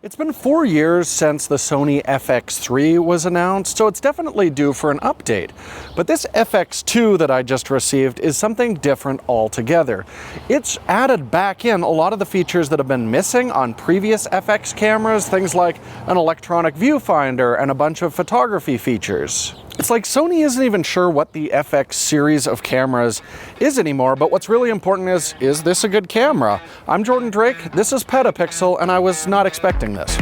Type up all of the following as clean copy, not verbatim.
It's been 4 years since the Sony FX3 was announced, so it's definitely due for an update. But this FX2 that I just received is something different altogether. It's added back in a lot of the features that have been missing on previous FX cameras, things like an electronic viewfinder and a bunch of photography features. It's like Sony isn't even sure what the FX series of cameras is anymore, but what's really important is this a good camera? I'm Jordan Drake, this is PetaPixel, and I was not expecting this.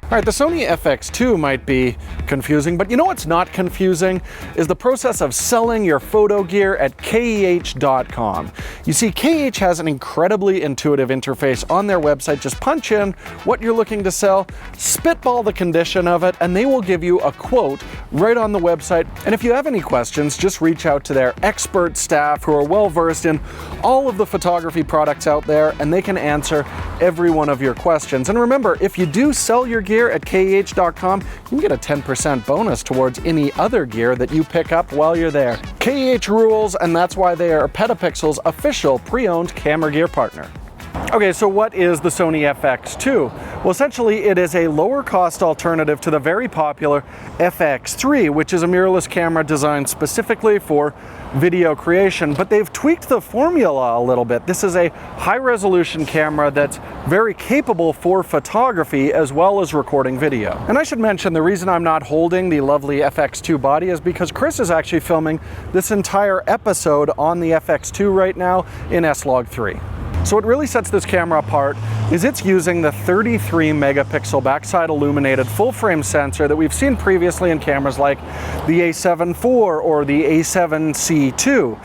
All right, the Sony FX2 might be confusing, but you know what's not confusing is the process of selling your photo gear at KEH.com. You see, KEH has an incredibly intuitive interface on their website. Just punch in what you're looking to sell, spitball the condition of it, and they will give you a quote right on the website. And if you have any questions, just reach out to their expert staff who are well-versed in all of the photography products out there, and they can answer every one of your questions. And remember, if you do sell your gear at KEH.com, you can get a 10% bonus towards any other gear that you pick up while you're there. KEH rules, and that's why they are PetaPixel's official pre-owned camera gear partner. Okay, so what is the Sony FX2? Well, essentially it is a lower cost alternative to the very popular FX3, which is a mirrorless camera designed specifically for video creation, but they've tweaked the formula a little bit. This is a high resolution camera that's very capable for photography as well as recording video. And I should mention, the reason I'm not holding the lovely FX2 body is because Chris is actually filming this entire episode on the FX2 right now in S-Log3. So what really sets this camera apart is it's using the 33 megapixel backside illuminated full frame sensor that we've seen previously in cameras like the A7 IV or the A7C II.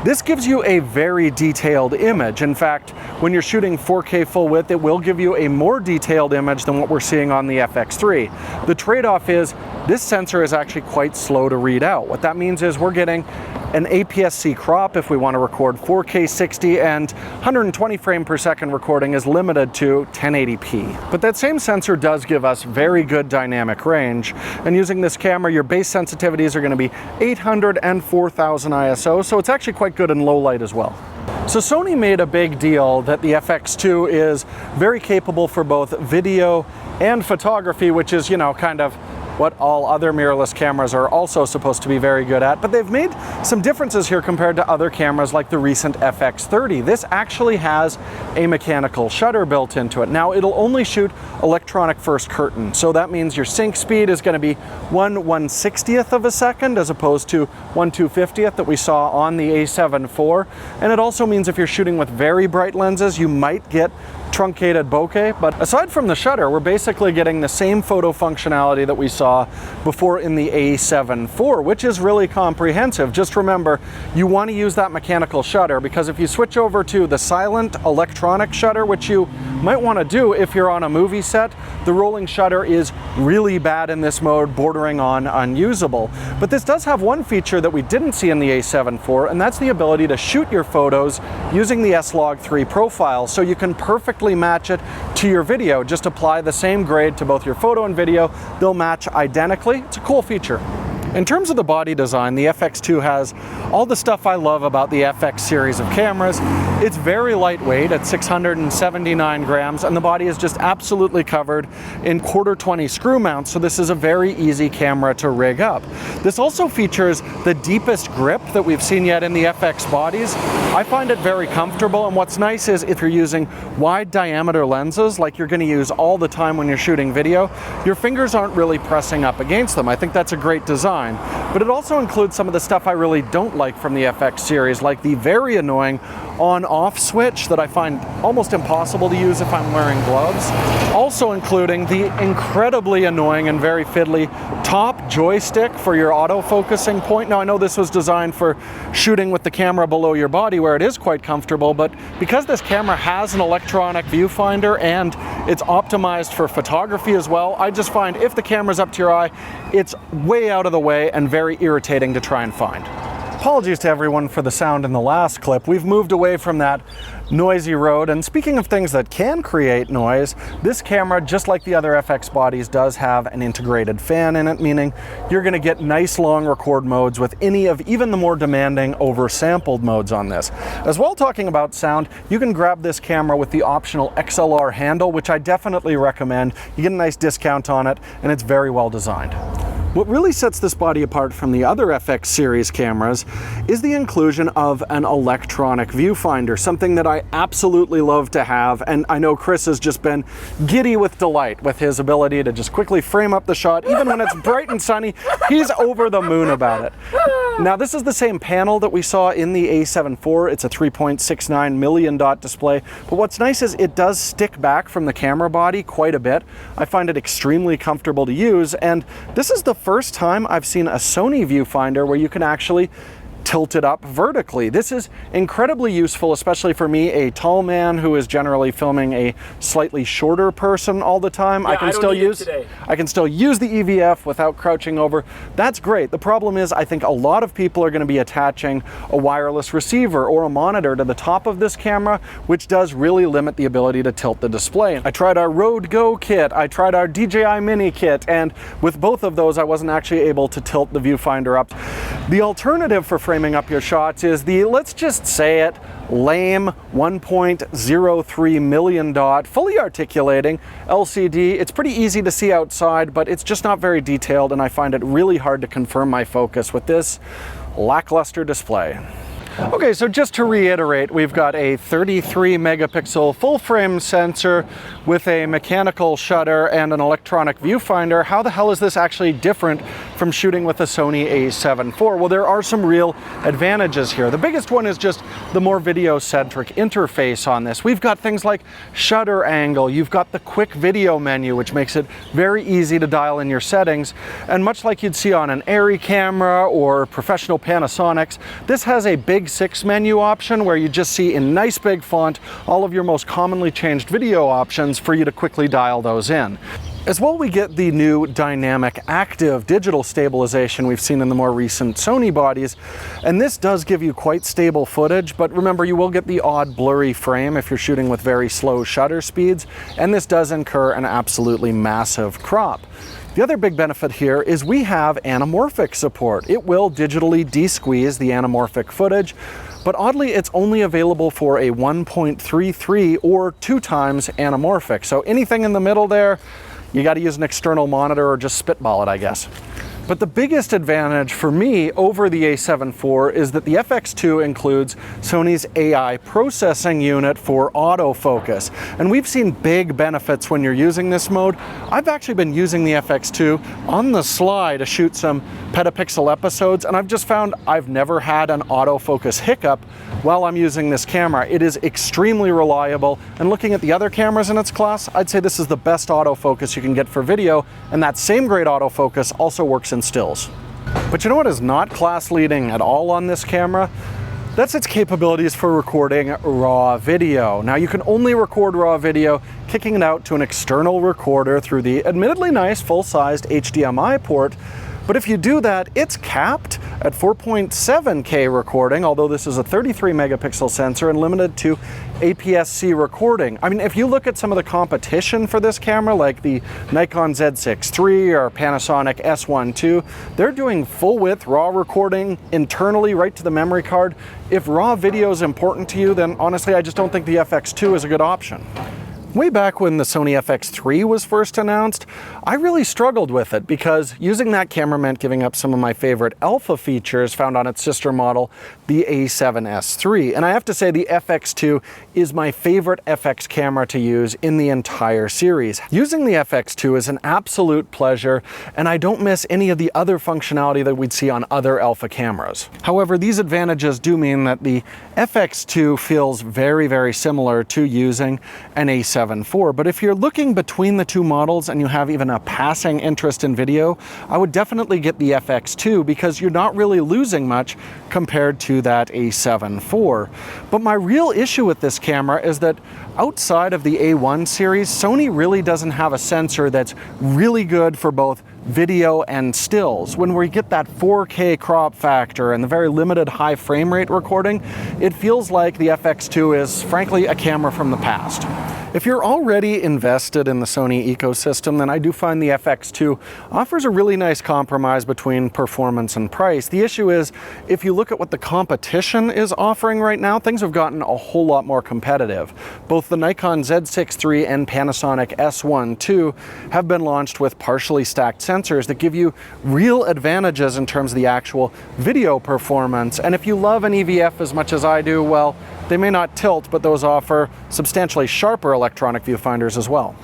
This gives you a very detailed image. In fact, when you're shooting 4K full width, it will give you a more detailed image than what we're seeing on the FX3. The trade-off is this sensor is actually quite slow to read out. What that means is we're getting an APS-C crop if we want to record 4K 60, and 120 frame per second recording is limited to 1080p. But that same sensor does give us very good dynamic range, and using this camera your base sensitivities are going to be 800 and 4000 ISO, so it's actually quite good in low light as well. So Sony made a big deal that the FX2 is very capable for both video and photography, which is, you know, kind of what all other mirrorless cameras are also supposed to be very good at. But they've made some differences here compared to other cameras like the recent FX30. This actually has a mechanical shutter built into it. Now, it'll only shoot electronic first curtain, so that means your sync speed is going to be 1/160th of a second as opposed to 1/250th that we saw on the A7 IV. And it also means if you're shooting with very bright lenses, you might get truncated bokeh. But aside from the shutter, we're basically getting the same photo functionality that we saw before in the A7 IV, which is really comprehensive. Just remember, you want to use that mechanical shutter, because if you switch over to the silent electronic shutter, which you might want to do if you're on a movie set, the rolling shutter is really bad in this mode, bordering on unusable. But this does have one feature that we didn't see in the A7 IV, and that's the ability to shoot your photos using the S-Log3 profile, so you can perfectly match it to your video. Just apply the same grade to both your photo and video. They'll match identically. It's a cool feature. In terms of the body design, the FX2 has all the stuff I love about the FX series of cameras. It's very lightweight at 679 grams, and the body is just absolutely covered in 1/4-20 screw mounts, so this is a very easy camera to rig up. This also features the deepest grip that we've seen yet in the FX bodies. I find it very comfortable, and what's nice is if you're using wide diameter lenses like you're going to use all the time when you're shooting video, your fingers aren't really pressing up against them. I think that's a great design. But it also includes some of the stuff I really don't like from the FX series, like the very annoying on-off switch that I find almost impossible to use if I'm wearing gloves. Also including the incredibly annoying and very fiddly top joystick for your auto-focusing point. Now, I know this was designed for shooting with the camera below your body where it is quite comfortable, but because this camera has an electronic viewfinder and it's optimized for photography as well, I just find if the camera's up to your eye, it's way out of the way and very irritating to try and find. Apologies to everyone for the sound in the last clip. We've moved away from that noisy road. And speaking of things that can create noise, this camera, just like the other FX bodies, does have an integrated fan in it, meaning you're going to get nice long record modes with any of even the more demanding oversampled modes on this. As well, talking about sound, you can grab this camera with the optional XLR handle, which I definitely recommend. You get a nice discount on it, and it's very well designed. What really sets this body apart from the other FX series cameras is the inclusion of an electronic viewfinder, something that I absolutely love to have, and I know Chris has just been giddy with delight with his ability to just quickly frame up the shot. Even when it's bright and sunny, he's over the moon about it. Now, this is the same panel that we saw in the A7 IV. It's a 3.69 million dot display, but what's nice is it does stick back from the camera body quite a bit. I find it extremely comfortable to use, and this is the first time I've seen a Sony viewfinder where you can actually tilt it up vertically. This is incredibly useful, especially for me, a tall man who is generally filming a slightly shorter person all the time. Yeah, I can still use the EVF without crouching over. That's great. The problem is I think a lot of people are going to be attaching a wireless receiver or a monitor to the top of this camera, which does really limit the ability to tilt the display. I tried our Rode Go kit, I tried our DJI Mini kit, and with both of those I wasn't actually able to tilt the viewfinder up. The alternative for framing up your shots is the, let's just say it, lame 1.03 million dot fully articulating LCD. It's pretty easy to see outside, but it's just not very detailed, and I find it really hard to confirm my focus with this lackluster display. Okay, so just to reiterate, we've got a 33 megapixel full frame sensor with a mechanical shutter and an electronic viewfinder. How the hell is this actually different from shooting with a Sony A7 IV? Well, there are some real advantages here. The biggest one is just the more video-centric interface on this. We've got things like shutter angle, you've got the quick video menu, which makes it very easy to dial in your settings, and much like you'd see on an Arri camera or professional Panasonics, this has a big 6 menu option where you just see in nice big font all of your most commonly changed video options for you to quickly dial those in. As well, we get the new dynamic active digital stabilization we've seen in the more recent Sony bodies, and this does give you quite stable footage, but remember, you will get the odd blurry frame if you're shooting with very slow shutter speeds, and this does incur an absolutely massive crop. The other big benefit here is we have anamorphic support. It will digitally de-squeeze the anamorphic footage, but oddly it's only available for a 1.33 or 2 times anamorphic. So anything in the middle there, you got to use an external monitor or just spitball it, I guess. But the biggest advantage for me over the A7 IV is that the FX2 includes Sony's AI processing unit for autofocus. And we've seen big benefits when you're using this mode. I've actually been using the FX2 on the sly to shoot some PetaPixel episodes, and I've just found I've never had an autofocus hiccup while I'm using this camera. It is extremely reliable, and looking at the other cameras in its class, I'd say this is the best autofocus you can get for video, and that same great autofocus also works in stills. But you know what is not class leading at all on this camera? That's its capabilities for recording raw video. Now, you can only record raw video kicking it out to an external recorder through the admittedly nice full-sized HDMI port, but if you do that, it's capped at 4.7K recording, although this is a 33 megapixel sensor and limited to APS-C recording. I mean, if you look at some of the competition for this camera, like the Nikon Z6 III or Panasonic S1 II, they're doing full-width raw recording internally right to the memory card. If raw video is important to you, then honestly, I just don't think the FX2 is a good option. Way back when the Sony FX3 was first announced, I really struggled with it because using that camera meant giving up some of my favorite alpha features found on its sister model, the A7S III. And I have to say the FX2 is my favorite FX camera to use in the entire series. Using the FX2 is an absolute pleasure, and I don't miss any of the other functionality that we'd see on other alpha cameras. However, these advantages do mean that the FX2 feels very, very similar to using an A7 IV, but if you're looking between the two models and you have even a passing interest in video, I would definitely get the FX2 because you're not really losing much compared to that A7 IV. But my real issue with this camera is that outside of the A1 series, Sony really doesn't have a sensor that's really good for both video and stills. When we get that 4K crop factor and the very limited high frame rate recording, it feels like the FX2 is frankly a camera from the past. If you're already invested in the Sony ecosystem, then I do find the FX2 offers a really nice compromise between performance and price. The issue is, if you look at what the competition is offering right now, things have gotten a whole lot more competitive. Both the Nikon Z6 III and Panasonic S1 II have been launched with partially stacked sensors that give you real advantages in terms of the actual video performance. And if you love an EVF as much as I do, well, they may not tilt, but those offer substantially sharper electronic viewfinders as well.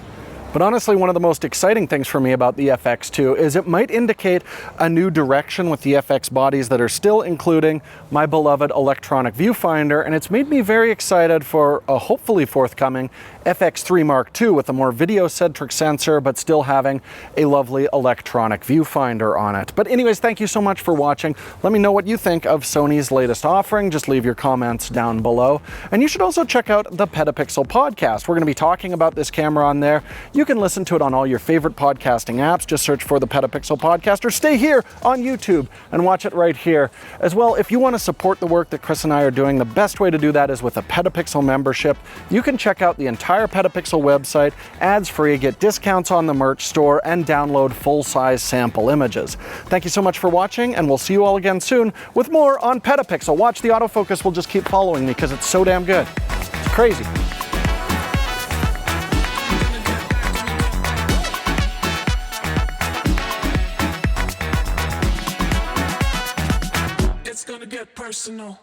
But honestly, one of the most exciting things for me about the FX2 is it might indicate a new direction with the FX bodies that are still including my beloved electronic viewfinder, and it's made me very excited for a hopefully forthcoming FX3 Mark II with a more video-centric sensor, but still having a lovely electronic viewfinder on it. But anyways, thank you so much for watching. Let me know what you think of Sony's latest offering. Just leave your comments down below. And you should also check out the PetaPixel podcast. We're going to be talking about this camera on there. You can listen to it on all your favorite podcasting apps. Just search for the PetaPixel podcast, or stay here on YouTube and watch it right here. As well, if you want to support the work that Chris and I are doing, the best way to do that is with a PetaPixel membership. You can check out the entire PetaPixel website ads-free, get discounts on the merch store, and download full-size sample images. Thank you so much for watching, and we'll see you all again soon with more on PetaPixel. Watch, the autofocus will just keep following me because it's so damn good. It's crazy. It's gonna get personal.